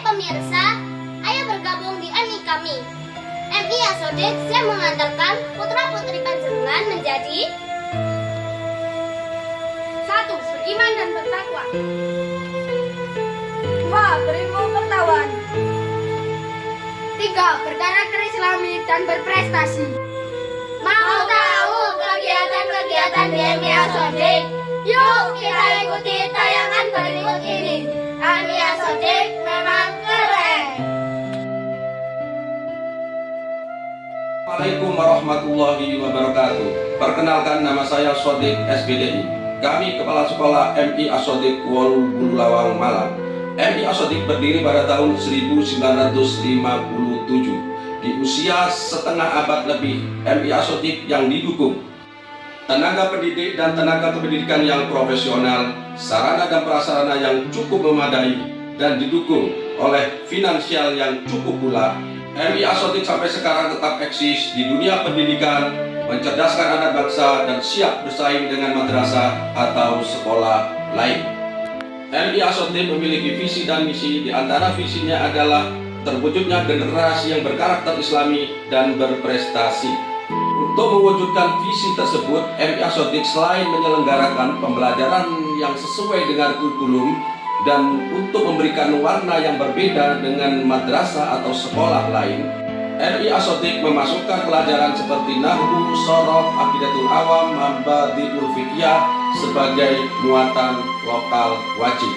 pemirsa, ayo bergabung di MI kami. MI Asodik siap mengantarkan putra-putri panjenengan menjadi 1. Beriman dan bertakwa. 2. Berilmu pengetahuan. 3. Berkarakter Islami dan berprestasi. Mau tahu kegiatan-kegiatan di MI Asodik? Yuk kita ikuti tayangan berikut ini. MI Asodik memang keren. Assalamualaikum warahmatullahi wabarakatuh. Perkenalkan, nama saya Sodik SBDI. Kami Kepala Sekolah MI Asodik Wolu Bululawang Malang. MI Asodik berdiri pada tahun 1957. Di usia setengah abad lebih, MI Asodik yang didukung tenaga pendidik dan tenaga kependidikan yang profesional, sarana dan prasarana yang cukup memadai, dan didukung oleh finansial yang cukup pula. MI Asodik sampai sekarang tetap eksis di dunia pendidikan, mencerdaskan anak bangsa dan siap bersaing dengan madrasah atau sekolah lain. MI Asodik memiliki visi dan misi. Di antara visinya adalah terwujudnya generasi yang berkarakter Islami dan berprestasi. Untuk mewujudkan visi tersebut, MI Asodik selain menyelenggarakan pembelajaran yang sesuai dengan kurikulum dan untuk memberikan warna yang berbeda dengan madrasah atau sekolah lain, MI Asodik memasukkan pelajaran seperti Nahwu, Shoroh, Aqidatul Awam, Mabadi'ul Fiqhiyah sebagai muatan lokal wajib.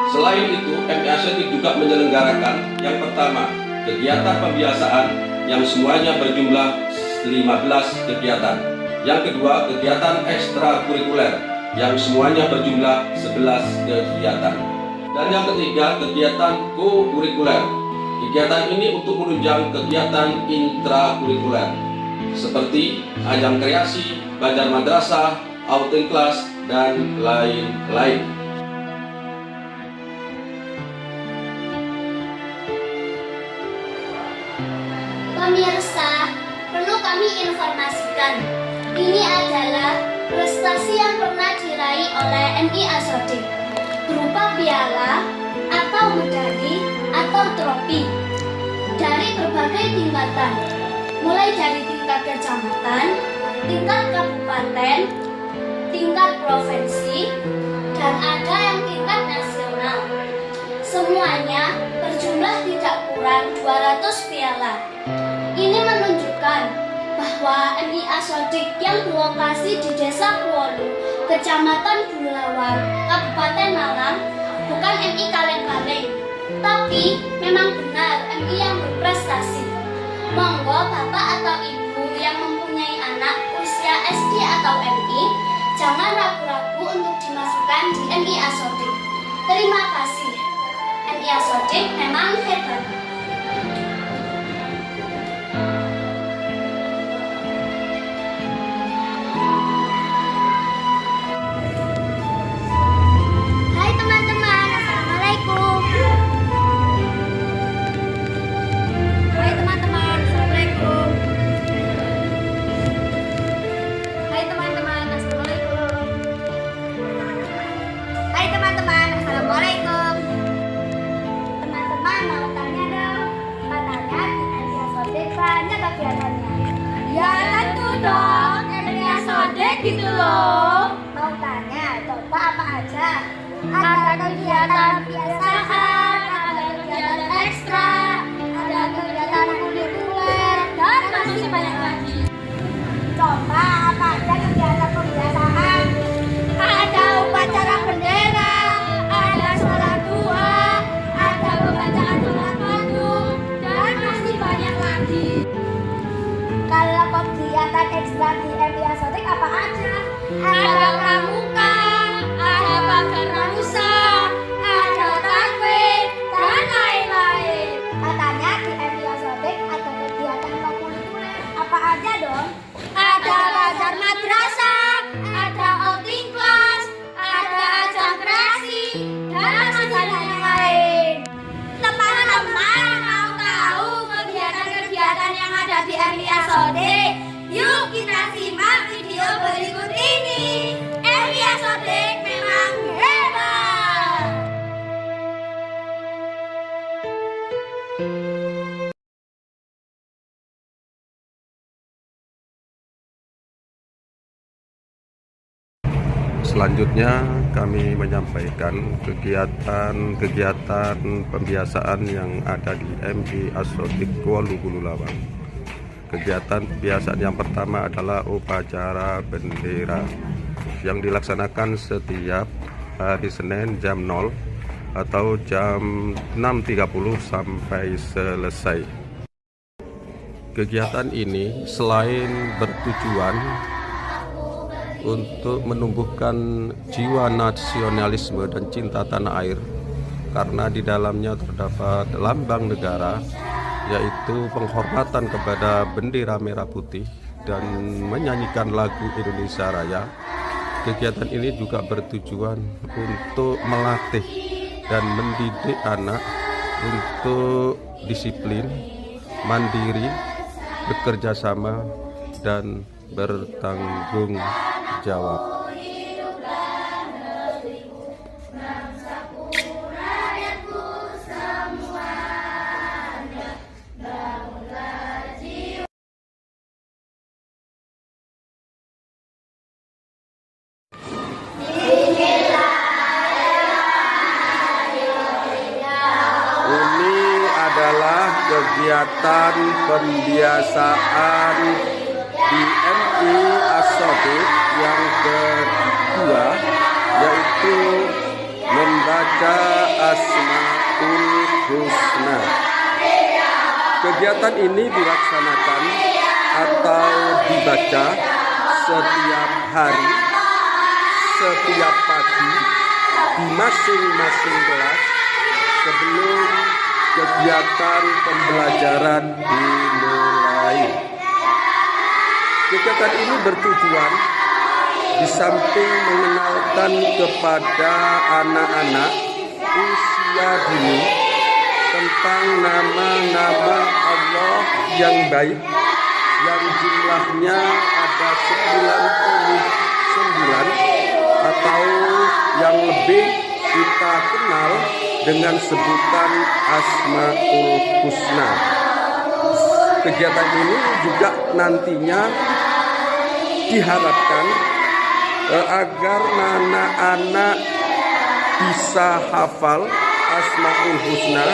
Selain itu, MI Asodik juga menyelenggarakan yang pertama, kegiatan pembiasaan yang semuanya berjumlah 15 kegiatan. Yang kedua, kegiatan ekstrakurikuler yang semuanya berjumlah 11 kegiatan. Dan yang ketiga, kegiatan co-kurikuler. Kegiatan ini untuk menunjang kegiatan intrakurikuler seperti ajang kreasi, bazar madrasah, outing kelas, dan lain-lain. Pemirsa, perlu kami informasikan, ini adalah prestasi yang pernah diraih oleh MI Asodik berupa piala atau medali atau trofi dari berbagai tingkatan, mulai dari tingkat kecamatan, tingkat kabupaten, tingkat provinsi, dan ada yang tingkat nasional. Semuanya berjumlah tidak kurang 200 piala. Ini menunjukkan bahwa MI Asodik yang berlokasi di Desa Kuolu, Kecamatan Bululawang, Kabupaten Malang, bukan MI kaleng-kaleng, tapi memang benar MI yang berprestasi. Monggo Bapak atau Ibu yang mempunyai anak usia SD atau MI, jangan ragu-ragu untuk dimasukkan di MI Asodik. Terima kasih. MI Asodik memang hebat. Ya tentu dong, MI Asodik gitu loh. Mau tanya, coba apa aja? Ada kegiatan biasakan, ada kegiatan ekstra, ada kegiatan kurikuler, dan masih banyak lagi. Coba apa aja kegiatan pembiasaan? Ada upacara bendera, ada sholat duha, ada pembacaan surat madu, dan masih banyak lagi. Kalau kegiatan ekstra di MI Asodik apa aja? Ada pramuka, ada bakar rusa, ada takbir, dan lain-lain. Katanya di MI Asodik ada kegiatan kokurikuler. Apa aja dong? Ada bazar madrasah, ada outing kelas, ada ajang kreasi, dan masih banyak yang lain. Teman-teman mau tahu kegiatan-kegiatan yang ada di MI Asodik? Yuk kita simak video berikut ini. MI Asodik memang hebat. Selanjutnya kami menyampaikan kegiatan-kegiatan pembiasaan yang ada di MI Asotik Kuala Lawang. Kegiatan pembiasaan yang pertama adalah upacara bendera yang dilaksanakan setiap hari Senin jam 0 atau jam 6.30 sampai selesai. Kegiatan ini selain bertujuan untuk menumbuhkan jiwa nasionalisme dan cinta tanah air, karena di dalamnya terdapat lambang negara, yaitu penghormatan kepada bendera merah putih dan menyanyikan lagu Indonesia Raya. Kegiatan ini juga bertujuan untuk melatih dan mendidik anak untuk disiplin, mandiri, bekerja sama, dan bertanggung jawab. Ini adalah kegiatan pembiasaan di MI Asotik yang kedua, yaitu membaca Asmaul Husna. Kegiatan ini dilaksanakan atau dibaca setiap hari, setiap pagi di masing-masing kelas sebelum kegiatan pembelajaran dimulai. Kegiatan ini bertujuan di samping mengenalkan kepada anak-anak usia dini tentang nama-nama Allah yang baik, yang jumlahnya ada 99 atau yang lebih kita kenal dengan sebutan Asmaul Husna. Kegiatan ini juga nantinya diharapkan agar anak-anak bisa hafal Asmaul Husna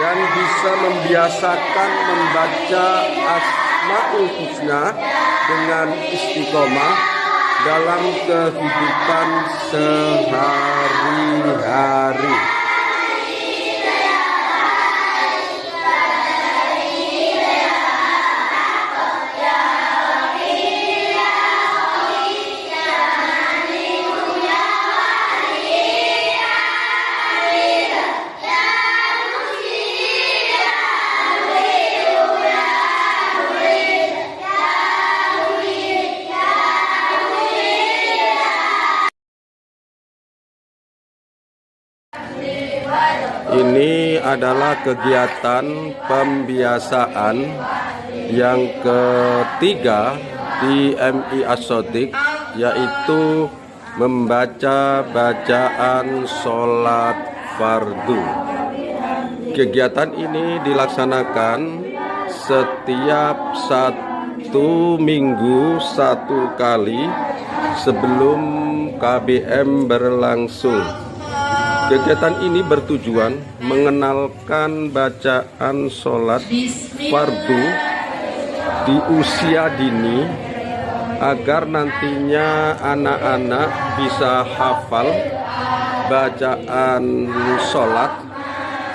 dan bisa membiasakan membaca Asmaul Husna dengan istiqomah dalam kehidupan sehari-hari. Ini adalah kegiatan pembiasaan yang ketiga di MI Asotik, yaitu membaca bacaan sholat fardu. Kegiatan ini dilaksanakan setiap 1 minggu 1 kali sebelum KBM berlangsung. Kegiatan ini bertujuan mengenalkan bacaan sholat fardu di usia dini agar nantinya anak-anak bisa hafal bacaan sholat,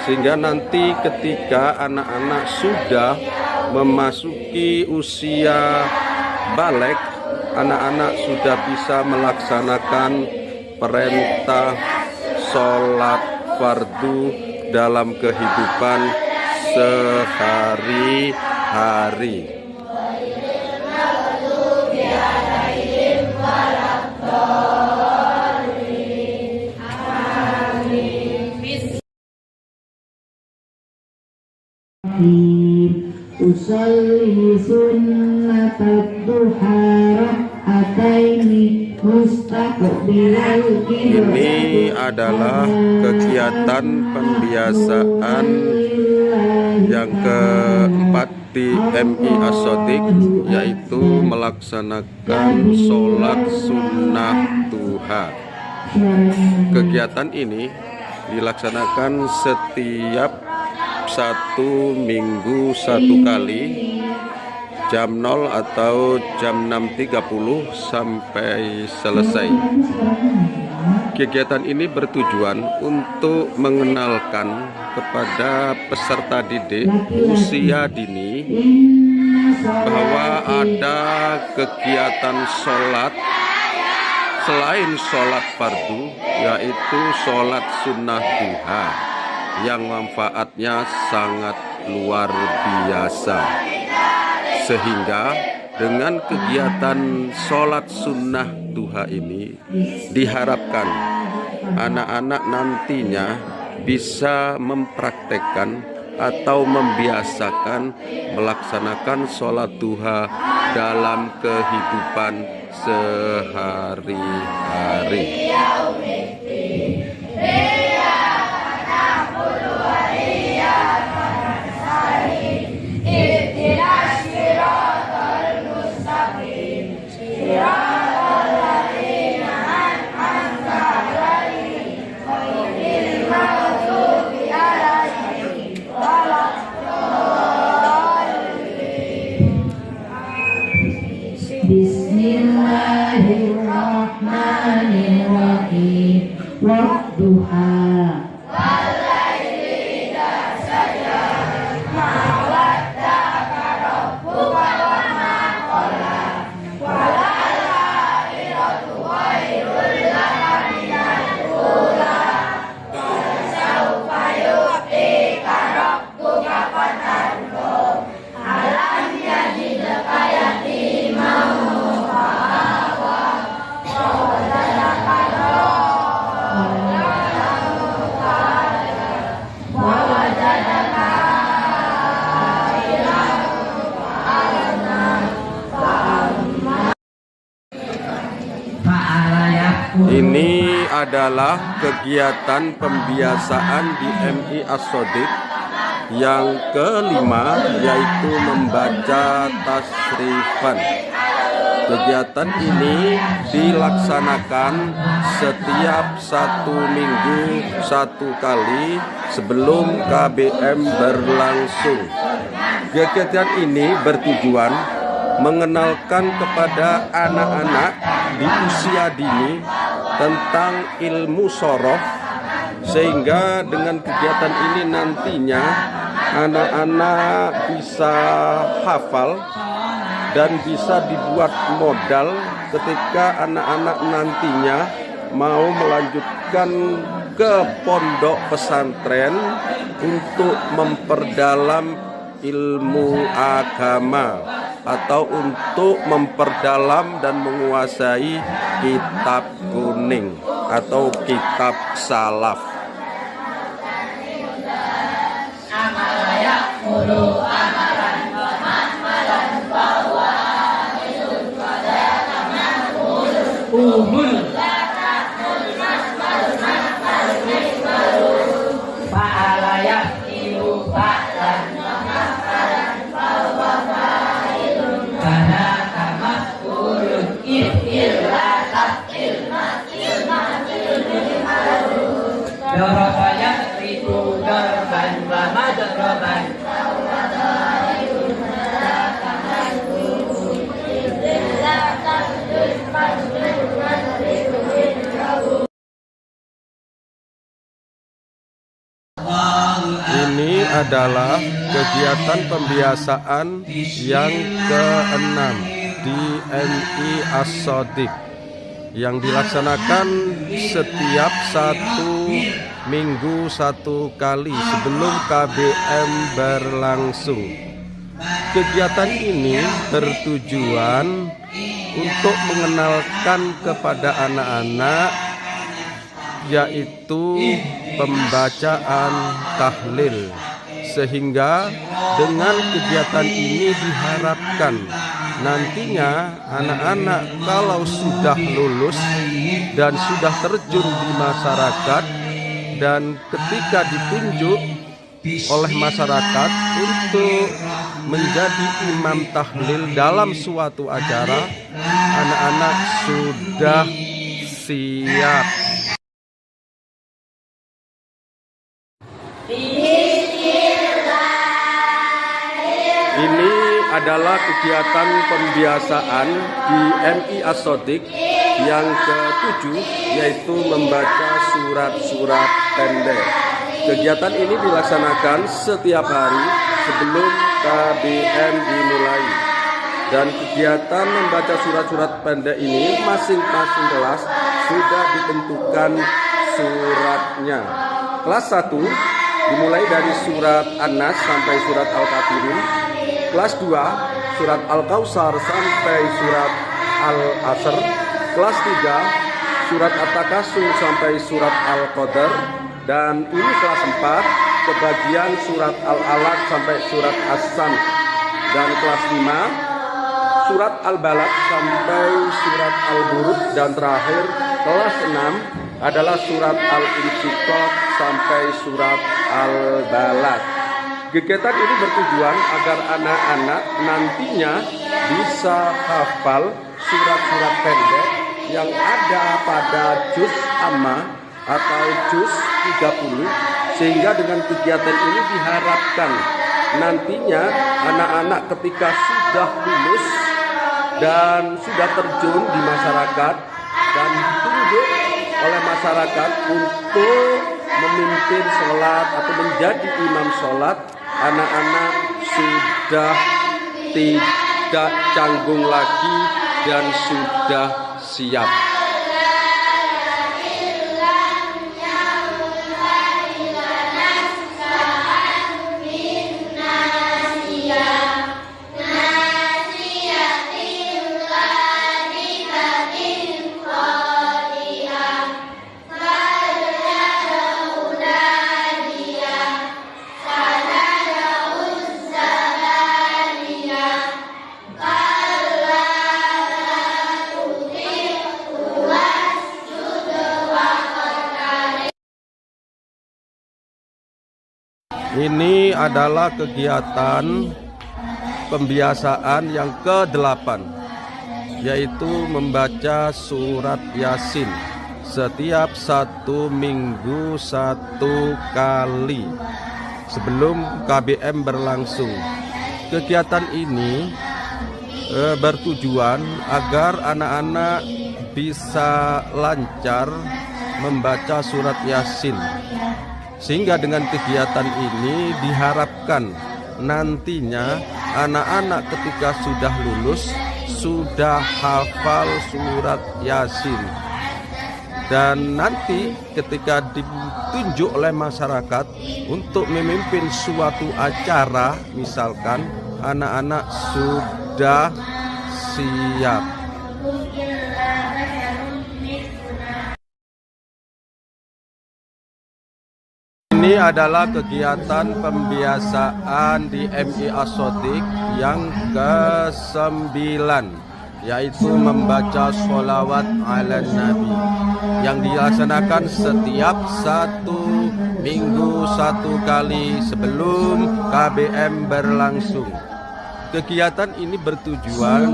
sehingga nanti ketika anak-anak sudah memasuki usia balik, anak-anak sudah bisa melaksanakan perintah sholat fardu dalam kehidupan sehari-hari. Usalli sunnatat duha rak'ataini mustaqbilal qiblah. Ini adalah kegiatan pembiasaan yang keempat di MI Asotik, yaitu melaksanakan sholat sunnah duha. duha. Kegiatan ini dilaksanakan setiap 1 minggu 1 kali, jam 0 atau jam 6.30 sampai selesai. Kegiatan ini bertujuan untuk mengenalkan kepada peserta didik usia dini bahwa ada kegiatan sholat selain sholat fardu, yaitu sholat sunnah duha yang manfaatnya sangat luar biasa. Sehingga dengan kegiatan sholat sunnah duha ini diharapkan anak-anak nantinya bisa mempraktekkan atau membiasakan melaksanakan sholat duha dalam kehidupan sehari-hari. Bismillahirrahmanirrahim. Wadduha. Ini adalah kegiatan pembiasaan di MI As-Shodiq yang kelima, yaitu membaca tasrifan. Kegiatan ini dilaksanakan setiap 1 minggu 1 kali sebelum KBM berlangsung. Kegiatan ini bertujuan mengenalkan kepada anak-anak di usia dini tentang ilmu sorof, sehingga dengan kegiatan ini nantinya anak-anak bisa hafal dan bisa dibuat modal ketika anak-anak nantinya mau melanjutkan ke pondok pesantren untuk memperdalam ilmu agama atau untuk memperdalam dan menguasai kitab kuning atau kitab salaf. Darabanya itu darban wa madraban. Ini adalah kegiatan pembiasaan yang ke-6 di MI As-Shodiq yang dilaksanakan setiap 1 minggu 1 kali sebelum KBM berlangsung. Kegiatan ini bertujuan untuk mengenalkan kepada anak-anak yaitu pembacaan tahlil, sehingga dengan kegiatan ini diharapkan nantinya anak-anak kalau sudah lulus dan sudah terjun di masyarakat dan ketika ditunjuk oleh masyarakat untuk menjadi imam tahlil dalam suatu acara, anak-anak sudah siap. Ini adalah kegiatan pembiasaan di MI As-Shadiq yang ke-7, yaitu membaca surat-surat pendek. Kegiatan ini dilaksanakan setiap hari sebelum KBM dimulai. Dan kegiatan membaca surat-surat pendek ini masing-masing kelas sudah ditentukan suratnya. Kelas 1 dimulai dari surat An-Nas sampai surat Al-Kafirun. Kelas 2 surat Al-Kautsar sampai surat Al-Asr. Kelas 3 surat At-Takasur sampai surat Al-Qadar. Dan ini kelas 4 kebagian surat Al-Alaq sampai surat As-Sam. Dan kelas 5 surat Al-Balad sampai surat Al-Buruj. Dan terakhir kelas 6 adalah surat Al-Insyiqaq sampai surat Al-Balad. Kegiatan ini bertujuan agar anak-anak nantinya bisa hafal surat-surat pendek yang ada pada juz amma atau juz 30, sehingga dengan kegiatan ini diharapkan nantinya anak-anak ketika sudah lulus dan sudah terjun di masyarakat dan ditunjuk oleh masyarakat untuk memimpin sholat atau menjadi imam sholat, anak-anak sudah tidak canggung lagi dan sudah siap. Ini adalah kegiatan pembiasaan yang ke-8, yaitu membaca surat Yasin setiap 1 minggu 1 kali sebelum KBM berlangsung. Kegiatan ini bertujuan agar anak-anak bisa lancar membaca surat Yasin. Sehingga dengan kegiatan ini diharapkan nantinya anak-anak ketika sudah lulus sudah hafal surat Yasin. Dan nanti ketika ditunjuk oleh masyarakat untuk memimpin suatu acara, misalkan anak-anak sudah siap. Ini adalah kegiatan pembiasaan di MI As-Shadiq yang ke-9, yaitu membaca sholawat ala Nabi yang dilaksanakan setiap 1 minggu 1 kali sebelum KBM berlangsung. Kegiatan ini bertujuan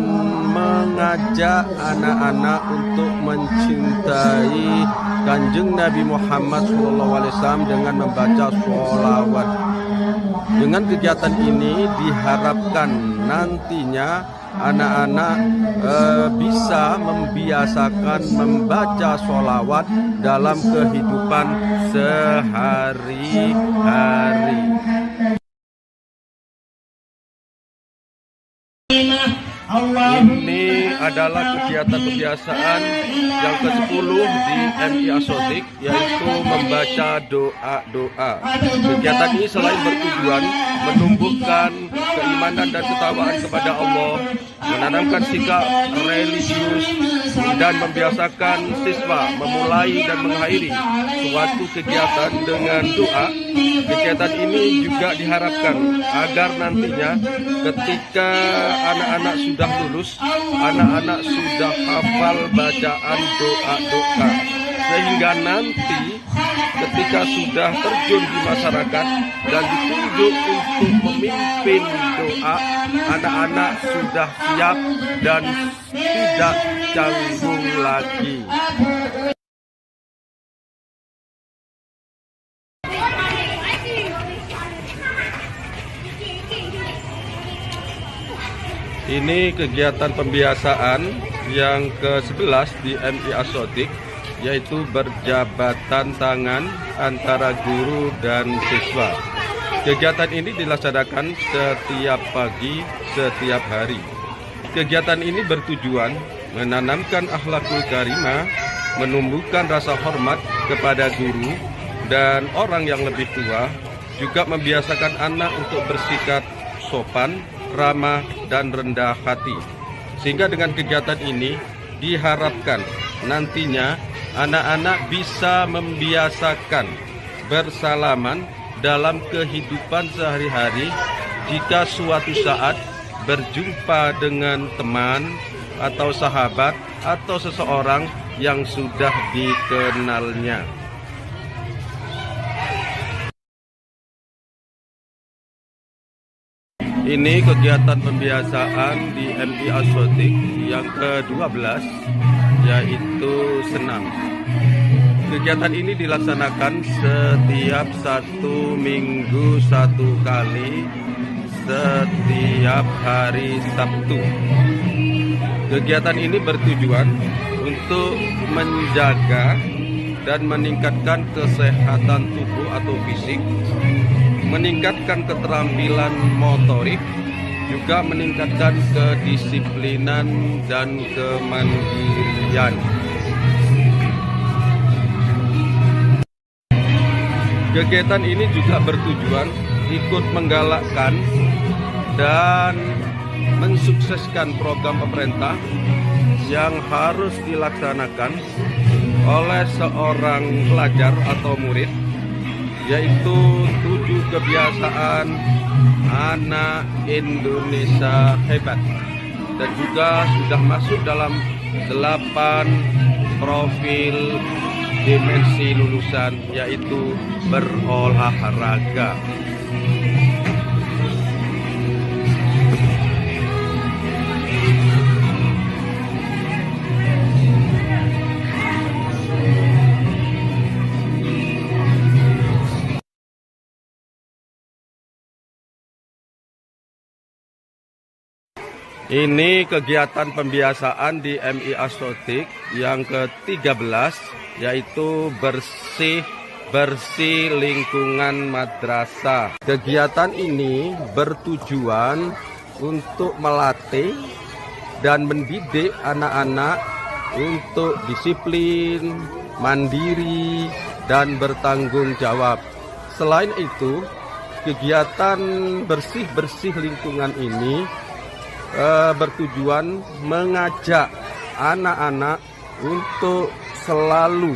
mengajak anak-anak untuk mencintai Kanjeng Nabi Muhammad SAW dengan membaca sholawat. Dengan kegiatan ini diharapkan nantinya anak-anak bisa membiasakan membaca sholawat dalam kehidupan sehari-hari. Ini adalah kegiatan pembiasaan yang ke-10 di MI As-Shadiq, yaitu membaca doa-doa. Kegiatan ini selain bertujuan menumbuhkan keimanan dan ketakwaan kepada Allah, menanamkan sikap religius, dan membiasakan siswa memulai dan mengakhiri suatu kegiatan dengan doa. Kegiatan ini juga diharapkan agar nantinya ketika anak-anak sudah lulus, anak-anak sudah hafal bacaan doa-doa, sehingga nanti ketika sudah terjun di masyarakat dan ditunjuk untuk memimpin doa, anak-anak sudah siap dan tidak canggung lagi. Ini kegiatan pembiasaan yang ke-11 di MI Asotik, yaitu berjabatan tangan antara guru dan siswa. Kegiatan ini dilaksanakan setiap pagi, setiap hari. Kegiatan ini bertujuan menanamkan akhlakul karimah, menumbuhkan rasa hormat kepada guru dan orang yang lebih tua, juga membiasakan anak untuk bersikap sopan, ramah, dan rendah hati. Sehingga dengan kegiatan ini diharapkan nantinya anak-anak bisa membiasakan bersalaman dalam kehidupan sehari-hari jika suatu saat berjumpa dengan teman atau sahabat atau seseorang yang sudah dikenalnya. Ini kegiatan pembiasaan di MI Asotik yang ke-12, yaitu senam. Kegiatan ini dilaksanakan setiap 1 minggu 1 kali, setiap hari Sabtu. Kegiatan ini bertujuan untuk menjaga dan meningkatkan kesehatan tubuh atau fisik, meningkatkan keterampilan motorik, juga meningkatkan kedisiplinan dan kemandirian. Kegiatan ini juga bertujuan ikut menggalakkan dan mensukseskan program pemerintah yang harus dilaksanakan oleh seorang pelajar atau murid, yaitu 7 kebiasaan anak Indonesia hebat, dan juga sudah masuk dalam 8 profil dimensi lulusan, yaitu berolahraga. Ini kegiatan pembiasaan di MI Asotik yang ke-13, yaitu bersih lingkungan madrasah. Kegiatan ini bertujuan untuk melatih dan mendidik anak-anak untuk disiplin, mandiri, dan bertanggung jawab. Selain itu, kegiatan bersih lingkungan ini bertujuan mengajak anak-anak untuk selalu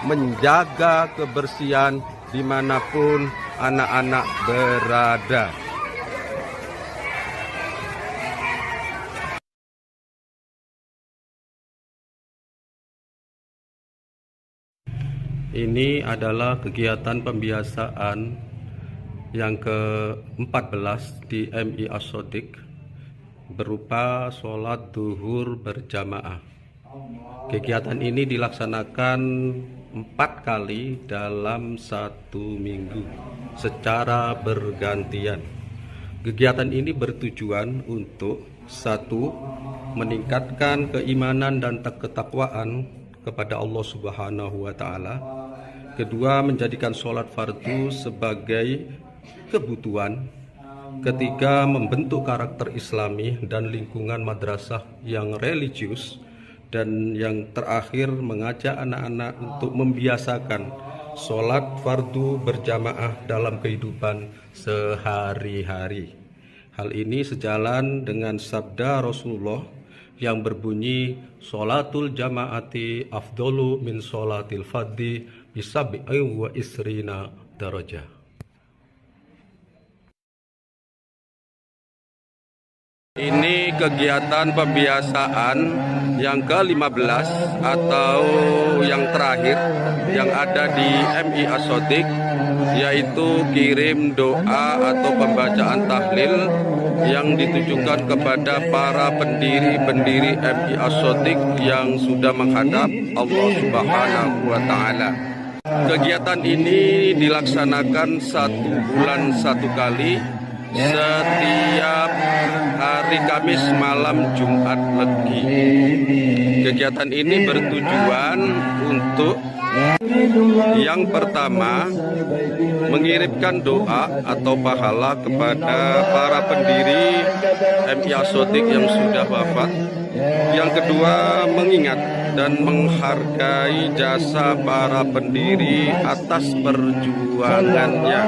menjaga kebersihan dimanapun anak-anak berada. Ini adalah kegiatan pembiasaan yang ke-14 di MI Asotik, berupa sholat duhur berjamaah. Kegiatan ini dilaksanakan 4 kali dalam 1 minggu secara bergantian. Kegiatan ini bertujuan untuk 1. Meningkatkan keimanan dan ketakwaan kepada Allah Subhanahu wa Ta'ala. 2. Menjadikan sholat fardu sebagai kebutuhan. 3. Membentuk karakter Islami dan lingkungan madrasah yang religius. Dan yang terakhir, mengajak anak-anak untuk membiasakan sholat fardu berjamaah dalam kehidupan sehari-hari. Hal ini sejalan dengan sabda Rasulullah yang berbunyi, sholatul jamaati afdolu min sholatil fadhi bisab'i wa isrina darajah. Ini kegiatan pembiasaan yang ke-15 atau yang terakhir yang ada di MI Asotik, yaitu kirim doa atau pembacaan tahlil yang ditujukan kepada para pendiri-pendiri MI Asotik yang sudah menghadap Allah Subhanahu wa Ta'ala. Kegiatan ini dilaksanakan 1 bulan 1 kali setiap hari Kamis malam Jumat Legi. Kegiatan ini bertujuan untuk yang pertama, mengirimkan doa atau pahala kepada para pendiri MI Asotik yang sudah wafat. Yang kedua, mengingat dan menghargai jasa para pendiri atas perjuangannya.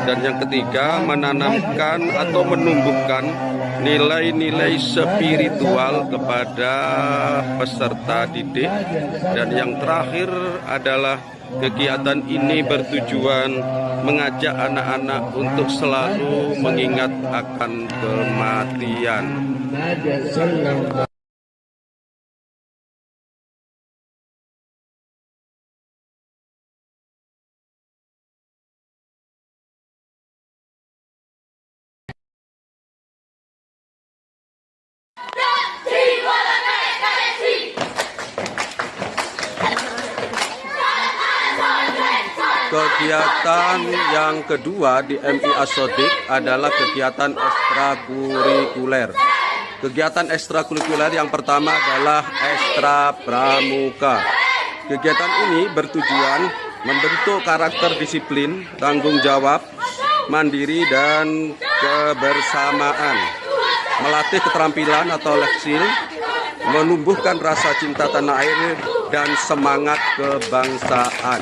Dan yang ketiga, menanamkan atau menumbuhkan nilai-nilai spiritual kepada peserta didik. Dan yang terakhir adalah kegiatan ini bertujuan mengajak anak-anak untuk selalu mengingat akan kematian. Kegiatan yang kedua di MI Asotik adalah kegiatan ekstrakurikuler. Kegiatan ekstrakurikuler yang pertama adalah ekstra pramuka. Kegiatan ini bertujuan membentuk karakter disiplin, tanggung jawab, mandiri, dan kebersamaan. Melatih keterampilan atau life skill, menumbuhkan rasa cinta tanah air dan semangat kebangsaan.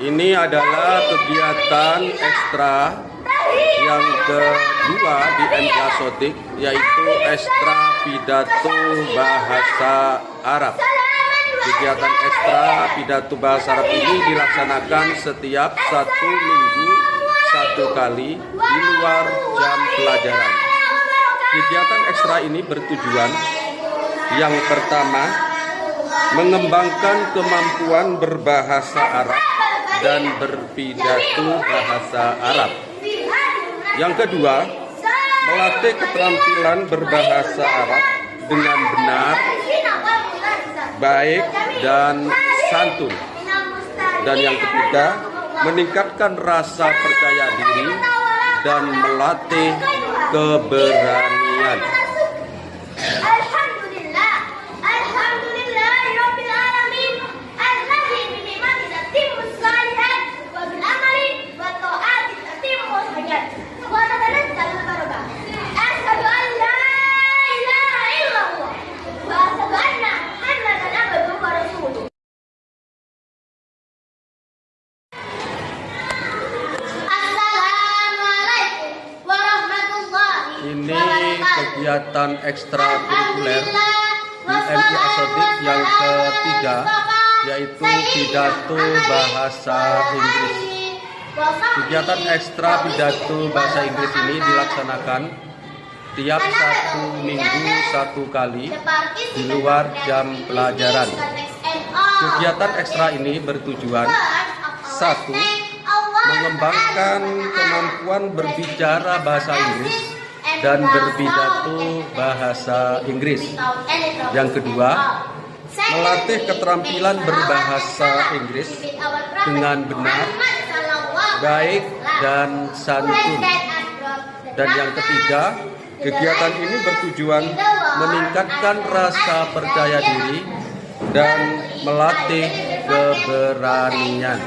Ini adalah kegiatan ekstra yang kedua di MI Asotik, yaitu ekstra pidato bahasa Arab. Kegiatan ekstra pidato bahasa Arab ini dilaksanakan setiap 1 minggu 1 kali di luar jam pelajaran. Kegiatan ekstra ini bertujuan yang pertama, mengembangkan kemampuan berbahasa Arab dan berpidato bahasa Arab. Yang kedua, melatih keterampilan berbahasa Arab dengan benar, baik, dan santun. Dan yang ketiga, meningkatkan rasa percaya diri dan melatih keberanian. Kegiatan ekstrakurikuler di MI Asotik yang ketiga yaitu pidato bahasa Inggris. Kegiatan ekstra pidato bahasa Inggris ini dilaksanakan tiap 1 minggu 1 kali di luar jam pelajaran. Kegiatan ekstra ini bertujuan 1. Mengembangkan kemampuan berbicara bahasa Inggris dan berpidato bahasa Inggris. Yang kedua, melatih keterampilan berbahasa Inggris dengan benar, baik, dan santun. Dan yang ketiga, kegiatan ini bertujuan meningkatkan rasa percaya diri dan melatih keberanian.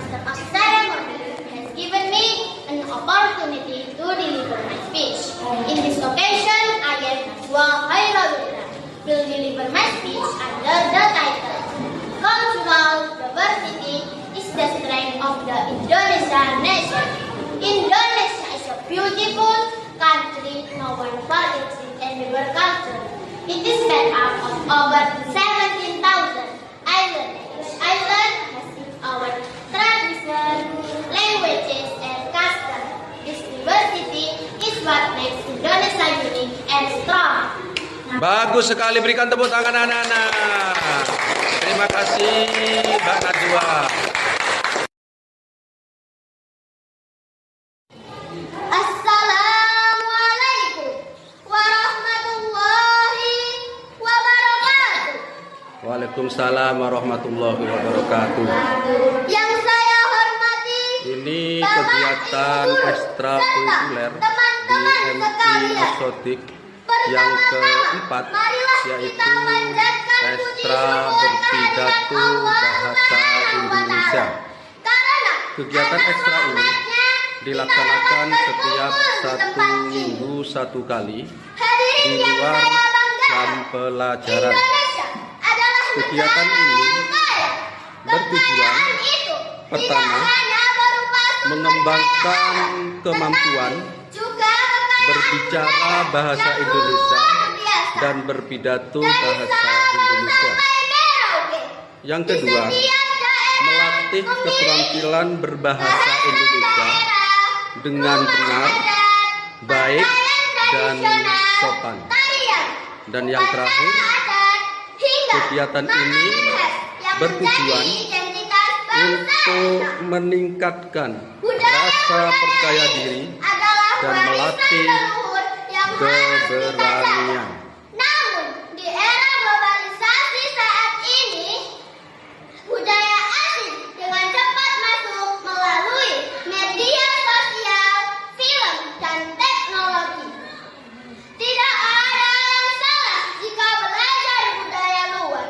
In this occasion, I am Najwa Khairullah will deliver my speech under the title Cultural Diversity is the Strength of the Indonesian Nation. Indonesia is a beautiful country known for its rich and diverse culture. It is made up of over 17,000 islands. Each island has its own tradition, languages, and customs. This diversity is what makes Indonesia unique and strong. Bagus sekali, berikan tepuk tangan anak-anak. Terima kasih Mbak Najwa. Assalamualaikum warahmatullahi wabarakatuh. Waalaikumsalam warahmatullahi wabarakatuh. Yang saya hormati, Ini kegiatan ekstrakurikuler di MI Asotik yang keempat, yaitu ekstra berpidato bahasa Indonesia. Kegiatan ekstra ini dilaksanakan setiap 1 minggu 1 kali di luar jam pelajaran. Kegiatan ini bertujuan pertama, mengembangkan kemampuan berbicara bahasa Indonesia dan berpidato bahasa Indonesia. Yang kedua, melatih keterampilan berbahasa Indonesia dengan benar, baik, dan sopan. Dan yang terakhir, kegiatan ini bertujuan untuk meningkatkan rasa percaya diri dan melatih keberanian. Namun, di era globalisasi saat ini, budaya asing dengan cepat masuk melalui media sosial, film, dan teknologi. Tidak ada yang salah jika belajar budaya luar.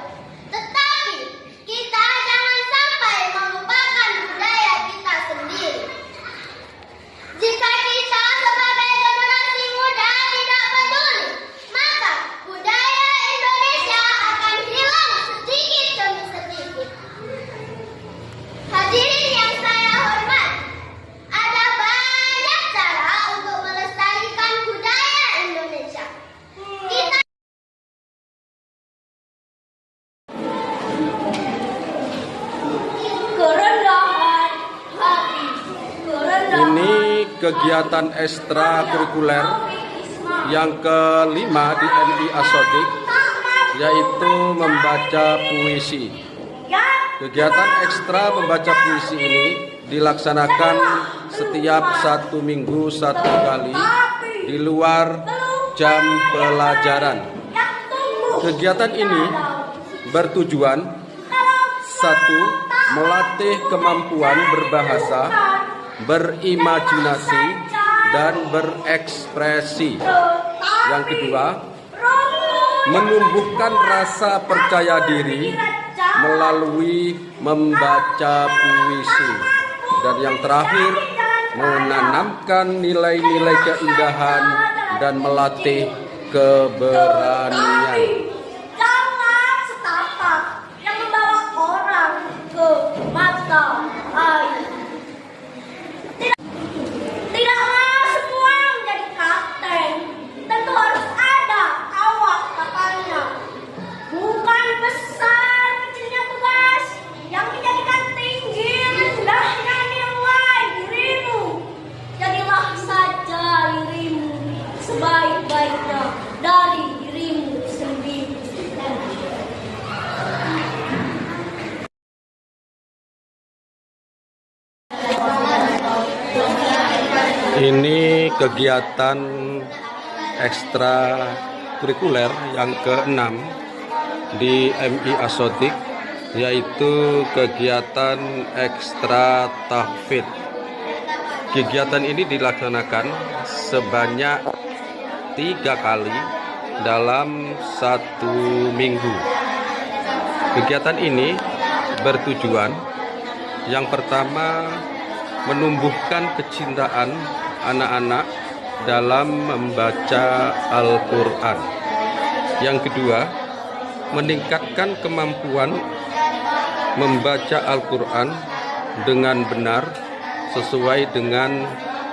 Tetapi, kita jangan sampai melupakan budaya kita sendiri. Jika kita sebagai generasi muda tidak peduli, maka budaya Indonesia akan hilang sedikit demi sedikit. Hadirin yang saya hormati, ada banyak cara untuk melestarikan budaya Indonesia. Kita kerendahan hati, Ini kegiatan ekstrakurikuler yang kelima di MI Asotik, yaitu membaca puisi. Kegiatan ekstra membaca puisi ini dilaksanakan setiap 1 minggu 1 kali di luar jam pelajaran. Kegiatan ini bertujuan 1. Melatih kemampuan berbahasa, berimajinasi, dan berekspresi. Yang kedua, menumbuhkan rasa percaya diri melalui membaca puisi. Dan yang terakhir, menanamkan nilai-nilai keindahan dan melatih keberanian. Jangan setapak yang membawa orang ke mata air. Tidaklah semua menjadi kapten. Tentu harus ada awak kapalnya. Bukan besar kecilnya tugas yang kegiatan ekstrakurikuler yang ke-6 di MI Asotik, yaitu kegiatan ekstra tahfidz. Kegiatan ini dilaksanakan sebanyak 3 kali dalam 1 minggu. Kegiatan ini bertujuan yang pertama menumbuhkan kecintaan anak-anak dalam membaca Al-Quran. Yang kedua, meningkatkan kemampuan membaca Al-Quran dengan benar sesuai dengan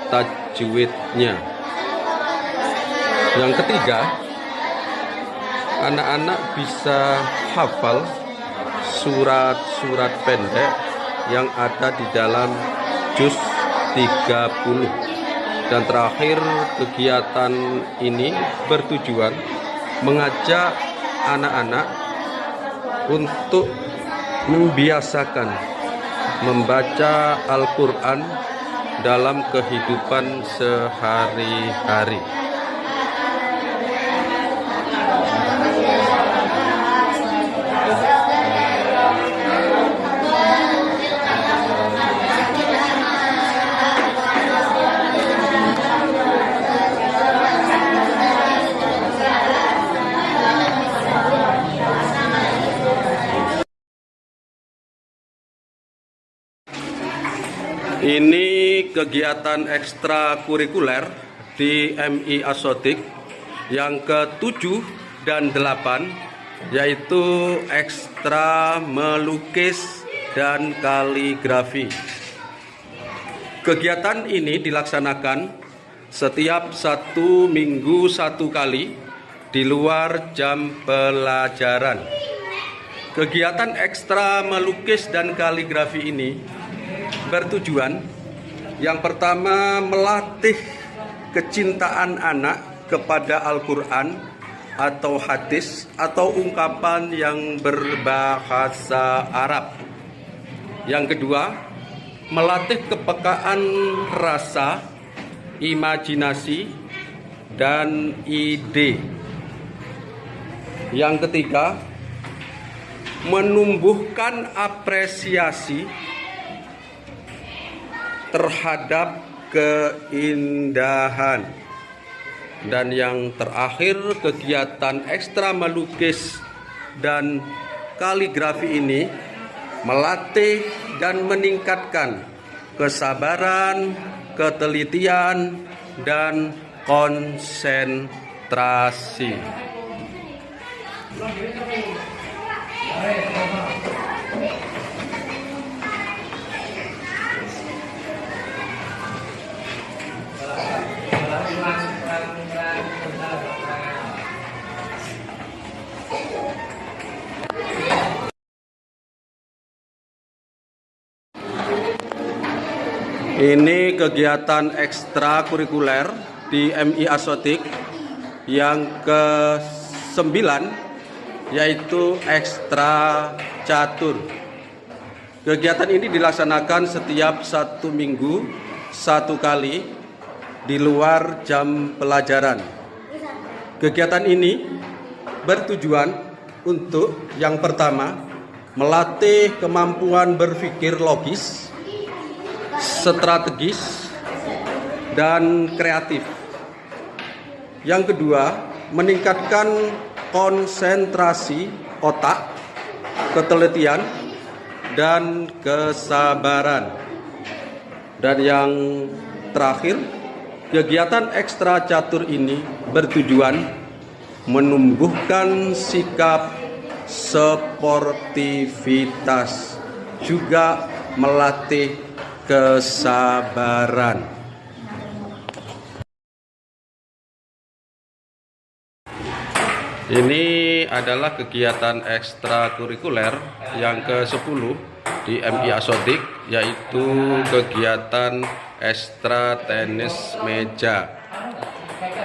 tajwidnya. Yang ketiga, anak-anak bisa hafal surat-surat pendek yang ada di dalam juz 30. Dan terakhir, kegiatan ini bertujuan mengajak anak-anak untuk membiasakan membaca Al-Quran dalam kehidupan sehari-hari. Ini kegiatan ekstrakurikuler di MI Asotik yang ke-7 dan 8, yaitu ekstra melukis dan kaligrafi. Kegiatan ini dilaksanakan setiap 1 minggu 1 kali di luar jam pelajaran. Kegiatan ekstra melukis dan kaligrafi ini bertujuan yang pertama melatih kecintaan anak kepada Al-Quran atau hadis atau ungkapan yang berbahasa Arab. Yang kedua, melatih kepekaan rasa, imajinasi, dan ide. Yang ketiga, menumbuhkan apresiasi terhadap keindahan. Dan yang terakhir, kegiatan ekstra melukis dan kaligrafi ini melatih dan meningkatkan kesabaran, ketelitian, dan konsentrasi. Ini kegiatan ekstrakurikuler di MI Asotik yang ke-9, yaitu ekstra catur. Kegiatan ini dilaksanakan setiap 1 minggu 1 kali di luar jam pelajaran. Kegiatan ini bertujuan untuk yang pertama melatih kemampuan berpikir logis, strategis, dan kreatif. Yang kedua, meningkatkan konsentrasi otak, ketelitian, dan kesabaran. Dan yang terakhir, kegiatan ekstra catur ini bertujuan menumbuhkan sikap sportivitas, juga melatih kesabaran. Ini adalah kegiatan ekstrakurikuler yang ke-10 di MI Asotik, yaitu kegiatan ekstra tenis meja.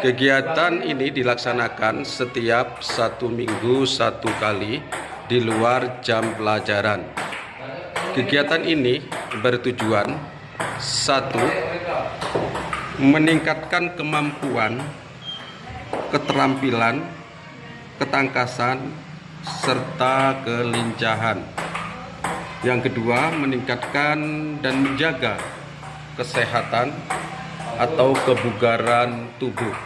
Kegiatan ini dilaksanakan setiap 1 minggu 1 kali di luar jam pelajaran. Kegiatan ini bertujuan 1. meningkatkan kemampuan, keterampilan, ketangkasan, serta kelincahan. Yang kedua, meningkatkan dan menjaga kesehatan atau kebugaran tubuh.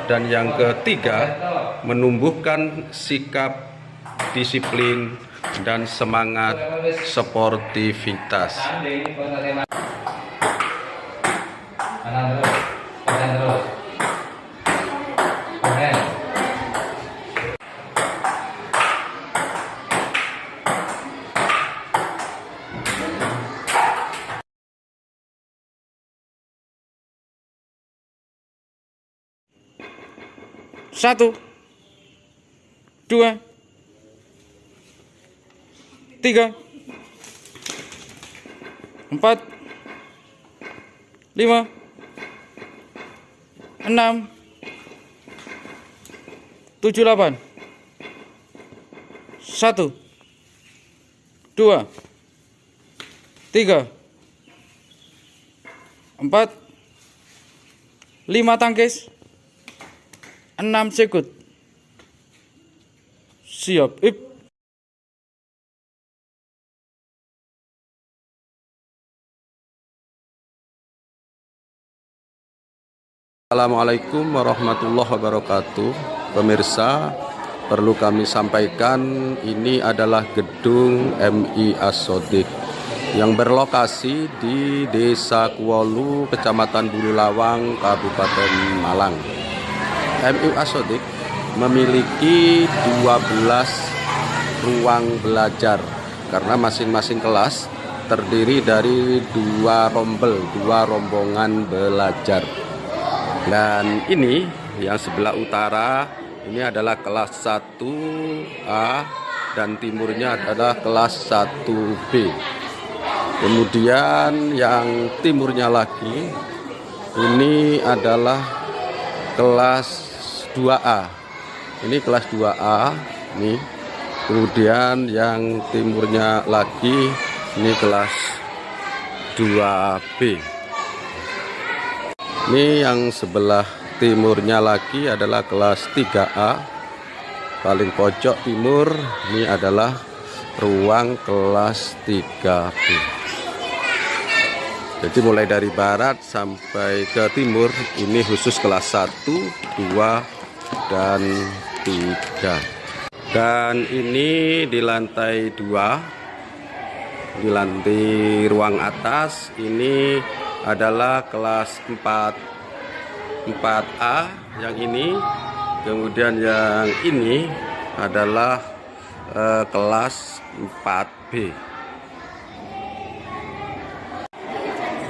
Dan yang ketiga, menumbuhkan sikap disiplin dan semangat sportivitas. Kanan terus, kanan terus. Kanan. Satu, dua, tiga, empat, lima, enam, tujuh, 8. Satu, dua, tiga, empat, lima tangkis, 6 sekut. Siap, ip. Assalamualaikum warahmatullahi wabarakatuh. Pemirsa, perlu kami sampaikan, ini adalah gedung MI As-Shodiq yang berlokasi di Desa Kuolu, Kecamatan Bululawang, Kabupaten Malang. MI As-Shodiq memiliki 12 ruang belajar karena masing-masing kelas terdiri dari 2 rombongan belajar. Dan ini yang sebelah utara ini adalah kelas 1A dan timurnya adalah kelas 1B. Kemudian yang timurnya lagi ini adalah kelas 2A. Ini kelas 2A nih. Kemudian yang timurnya lagi ini kelas 2B. Ini yang sebelah timurnya lagi adalah kelas 3A. Paling pojok timur ini adalah ruang kelas 3B. Jadi mulai dari barat sampai ke timur ini khusus kelas 1, 2, dan 3. Dan ini di lantai 2, di lantai ruang atas ini adalah kelas 4A yang ini. Kemudian yang ini adalah kelas 4B.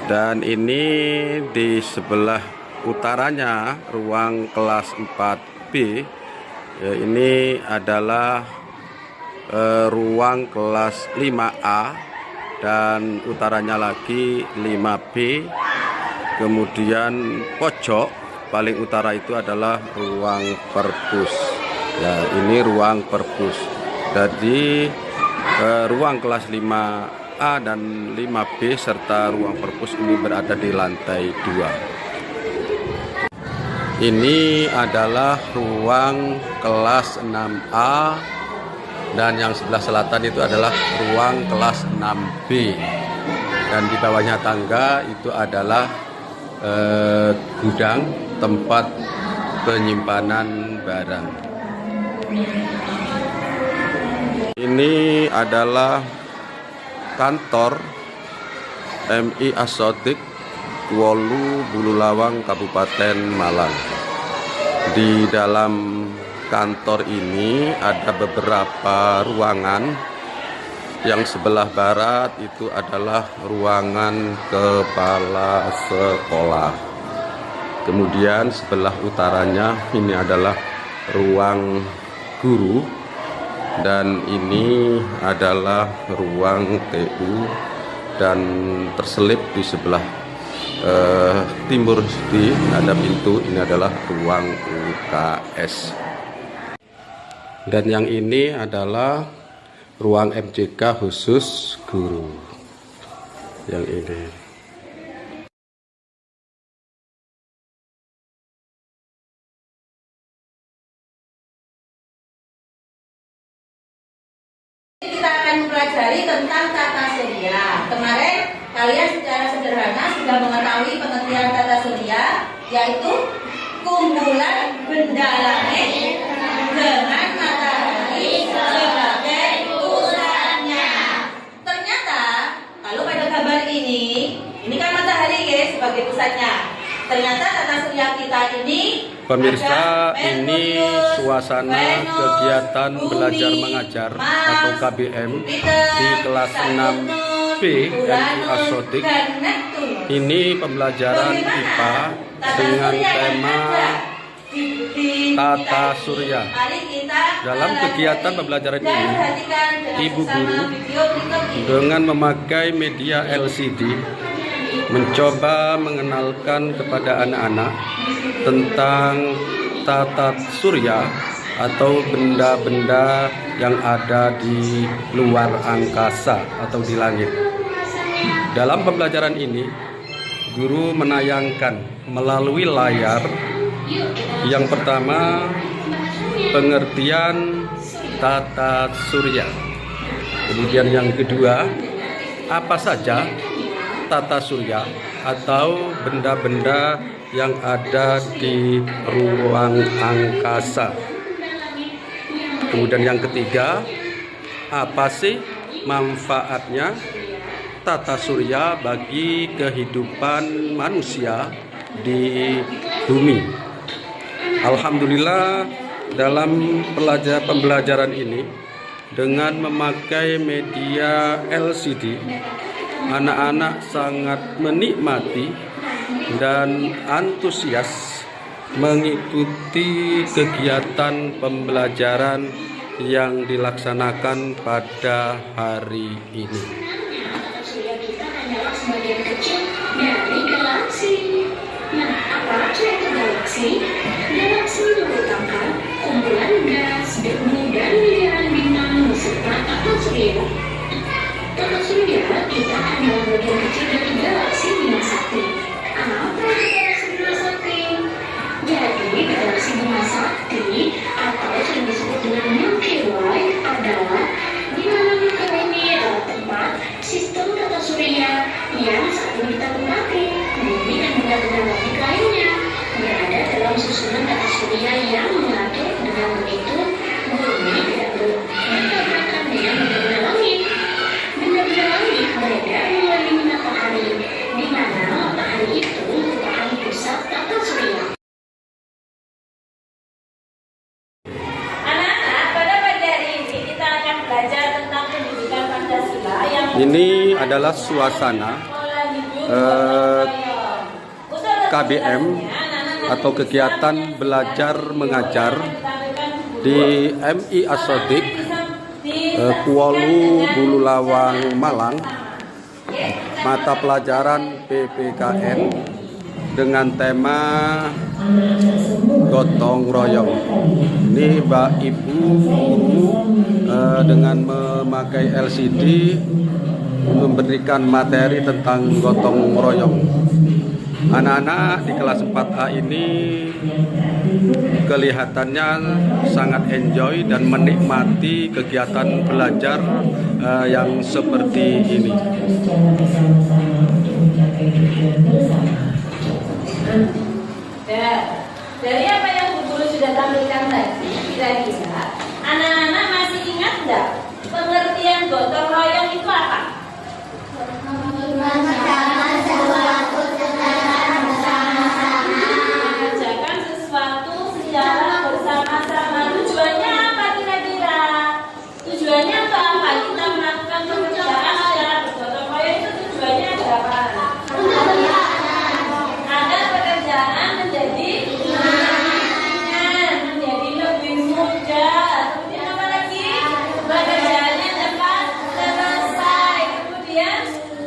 Dan ini di sebelah utaranya ruang kelas 4B ya, ini adalah ruang kelas 5A dan utaranya lagi 5B. Kemudian pojok paling utara itu adalah ruang perpus ya, ini ruang perpus. Jadi ruang kelas 5A dan 5B serta ruang perpus ini berada di lantai 2. Ini adalah ruang kelas 6A dan yang sebelah selatan itu adalah ruang kelas 6B. Dan di bawahnya tangga itu adalah gudang tempat penyimpanan barang. Ini adalah kantor MI As-Shodiq Kuolu Bululawang, Kabupaten Malang. Di dalam kantor ini ada beberapa ruangan. Yang sebelah barat itu adalah ruangan kepala sekolah. Kemudian sebelah utaranya ini adalah ruang guru. Dan ini adalah ruang TU. Dan terselip di sebelah timur di ada pintu, ini adalah ruang UKS. Dan yang ini adalah ruang MCK khusus guru yang ini. mempelajari tentang tata surya. Kemarin kalian secara sederhana sudah mengetahui pengertian tata surya, yaitu kumpulan benda langit dengan matahari sebagai pusatnya. Ternyata kalau pada gambar ini kan matahari guys sebagai pusatnya. Ternyata tata surya kita ini, Pemirsa, ini suasana kegiatan belajar mengajar atau KBM di kelas 6B MI Asotik. Ini pembelajaran IPA dengan tema tata surya. Dalam kegiatan pembelajaran ini, ibu guru dengan memakai media LCD mencoba mengenalkan kepada anak-anak tentang tata surya atau benda-benda yang ada di luar angkasa atau di langit. Dalam pembelajaran ini, guru menayangkan melalui layar yang pertama pengertian tata surya. Kemudian yang kedua, apa saja tata surya atau benda-benda yang ada di ruang angkasa. Kemudian yang ketiga, apa sih manfaatnya tata surya bagi kehidupan manusia di bumi. Alhamdulillah, dalam pembelajaran ini dengan memakai media LCD, anak-anak sangat menikmati dan antusias mengikuti kegiatan pembelajaran yang dilaksanakan pada hari ini. Kita hanyalah sebagian kecil dari galaksi. Nah, apa itu galaksi? Galaksi merupakan kumpulan gas, debu, dan miliaran bintang beserta tata surya. Tata surya kita hanyalah bagian kecil dari galaksi Bima Sakti. Apa itu galaksi Bima Sakti? Jadi, galaksi Bima Sakti atau sering disebut dengan Milky Way adalah di mana Milky Way ini adalah tempat sistem tata surya yang saat ini kita temati. Bumi dan benda-benda langit lainnya berada dalam susunan tata surya yang mengatur. Dengan begitu, bumi tidak bertabrakan dengan benda-benda langit. Benda-benda langit beredar melalui matahari, di mana matahari itu merupakan pusat tata surya. Anak-anak, pada pagi hari ini kita akan belajar tentang pendidikan Pancasila yang Ini adalah suasana KBM atau kegiatan belajar mengajar di MI Asotik Kuolu Bululawang Malang, mata pelajaran PPKN dengan tema gotong royong. Ini Mbak Ibu guru dengan memakai LCD memberikan materi tentang gotong royong. Anak-anak di kelas 4A ini kelihatannya sangat enjoy dan menikmati kegiatan belajar yang seperti ini. Dari apa yang Bu Guru sudah tampilkan tadi, kira-kira anak-anak masih ingat nggak pengertian gotong royong itu apa? Mengerjakan sesuatu secara bersama-sama. Tujuannya apa kira-kira? Tujuannya untuk apa? Kita melakukan pekerjaan secara bergotong royong itu tujuannya ada apa? Agar pekerjaan menjadi ringan, menjadi lebih mudah. Kemudian apa lagi? Pekerjaannya cepat selesai. Kemudian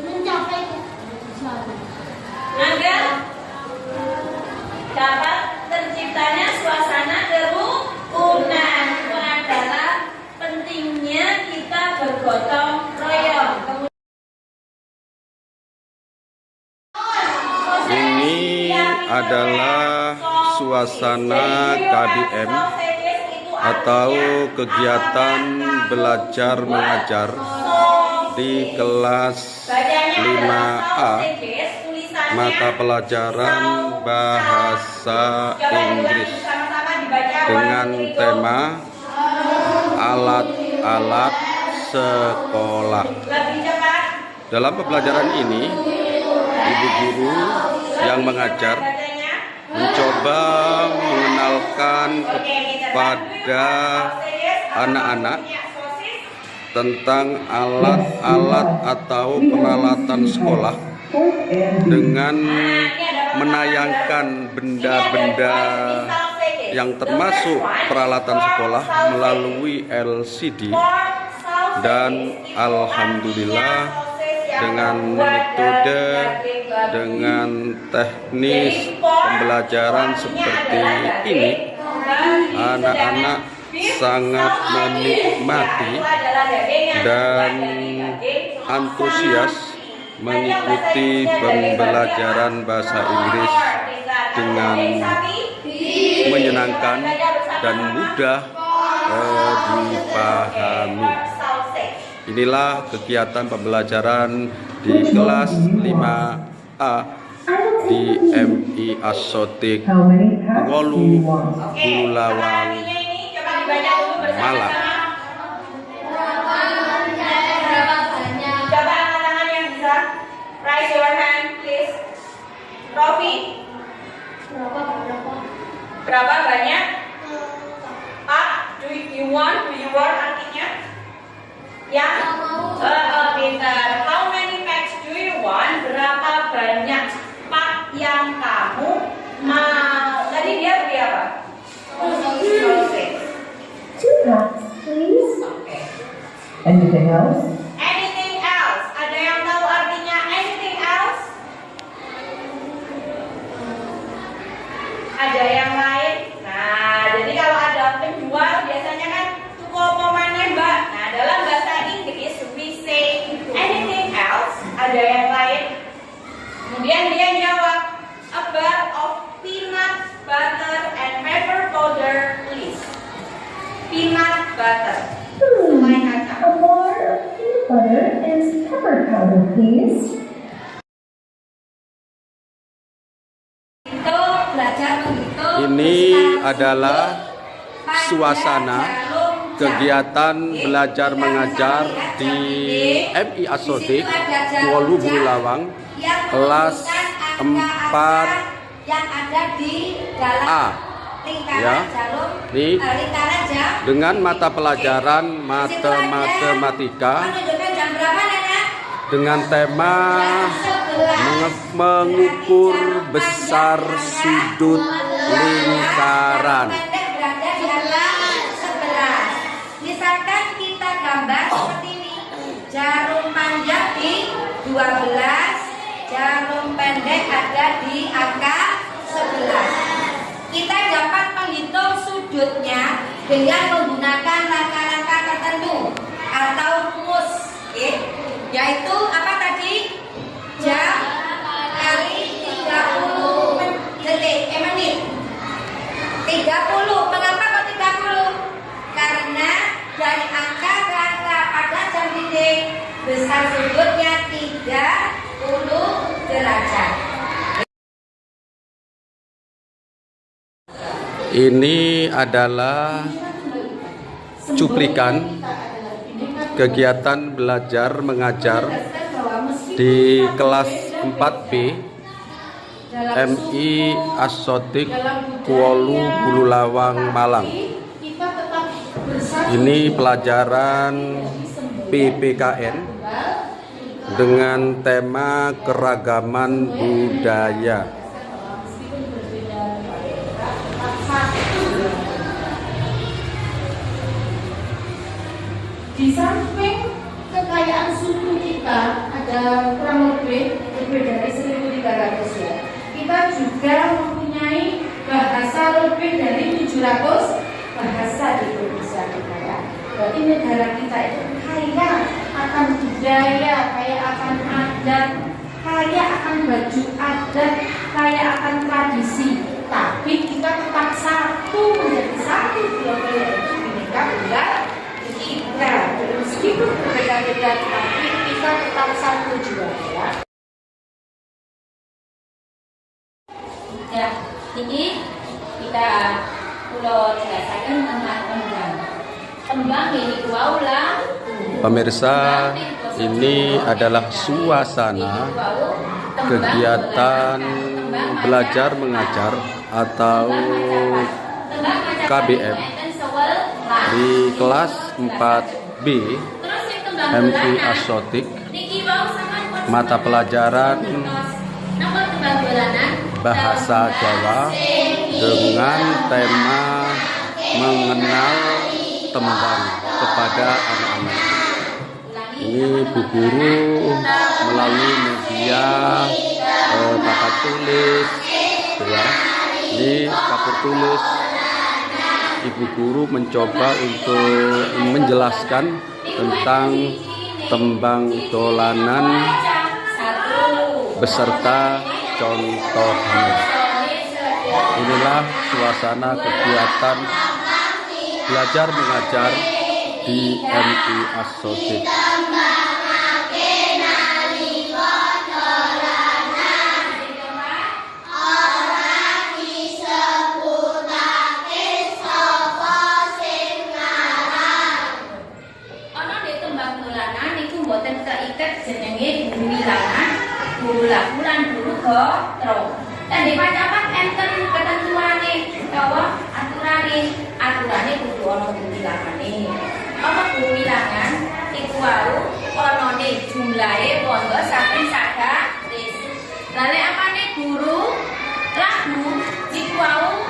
mencapai agar dapat terciptanya suasana kerukunan. Itu adalah pentingnya kita bergotong royong. Ini adalah suasana KBM atau kegiatan belajar mengajar di kelas 5A mata pelajaran bahasa Inggris dengan tema alat-alat sekolah. Dalam pembelajaran ini, ibu guru yang mengajar mencoba mengenalkan kepada anak-anak tentang alat-alat atau peralatan sekolah dengan menayangkan benda-benda yang termasuk peralatan sekolah melalui LCD, dan alhamdulillah dengan metode, dengan teknis pembelajaran seperti ini, anak-anak sangat menikmati dan antusias mengikuti pembelajaran bahasa Inggris dengan menyenangkan dan mudah dipahami. Inilah kegiatan pembelajaran di kelas 5A di MI Asotik Kuala Bulawang, Malang. Coba angkat yang bisa. Raise your hand, please. Rofi. Berapa banyak? Pak, do you want artinya? Ya? Pintar. How many packs do you want? Berapa banyak pak yang kamu mau? Tadi dia beli apa? Sausage. 2 packs, please. Okay. Anything else? Anything else? Ada yang tahu artinya anything else? Ada yang lain? Nah, jadi kalau ada penjual biasanya kan tuku apa mana mbak? Nah, dalam bahasa Inggris we say anything else? Ada yang lain? Kemudian dia jawab, a bar of peanut butter and pepper powder, please. Peanut butter. Selai kacang. A bar of peanut butter and pepper powder, please. Itu belajar menghitung. Ini adalah suasana kegiatan belajar mengajar di MI Asotik Kuala Bulawang kelas 4A ya, dengan mata pelajaran matematika dengan tema mengukur besar sudut lingkaran. Misalkan kita gambar seperti ini, jarum panjang di 12, jarum pendek ada di angka 11. Kita dapat menghitung sudutnya dengan menggunakan langkah-langkah tertentu atau rumus, yaitu apa tadi? Jam kali 30 menit. 30. Mengapa kok 30? Karena dari angka ke angka pada jam dinding besar sudutnya 30 derajat. Ini adalah cuplikan kegiatan belajar mengajar di kelas 4B MI Asotik Kuala Bulawang, Malang. Ini pelajaran PPKN dengan tema keragaman budaya. Di samping kekayaan suku kita ada kurang lebih dari 1.300 ya. Kita juga mempunyai bahasa lebih dari 700 bahasa di Indonesia kita ya. Berarti negara kita itu kaya akan budaya, kaya akan adat, kaya akan baju adat, kaya akan tradisi. Tapi kita tetap satu menjadi satu global yaitu Bhinneka Tunggal Ika. Meskipun berbeda-beda, tapi tembang ini kuaulah. Pemirsa, ini adalah suasana kegiatan belajar mengajar atau KBM di kelas 4B MI Asotik, mata pelajaran Bahasa Jawa dengan tema mengenal tembang kepada anak-anak. Ini Bu Guru melalui media papan tulis, ya. Ini papan tulis. Ibu Guru mencoba untuk menjelaskan tentang tembang dolanan beserta contohnya. Inilah suasana kegiatan belajar mengajar di MI Asotik. Mboten keiket jenenge guru wilangan, guru lakulan, guru gotro. Dan di pacapan enten ketentuane utawa aturane kudu ana guru wilangane. Apa guru wilangan iku wau anane jumlahe pondok saben sagaris. Lah nek apane guru lagu iku wau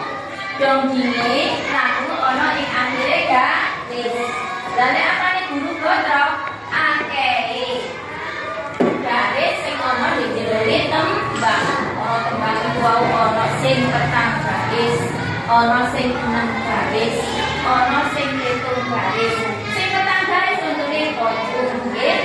dongginge lagu ana ing akhire garis. Lah nek apane guru gotro garis sing ana ing jero tembang, ana tembang iku wau ana sing petang garis, ana sing 6 garis, ana sing 7 garis. Sing petang garis contone pocong nggih.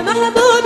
محبوب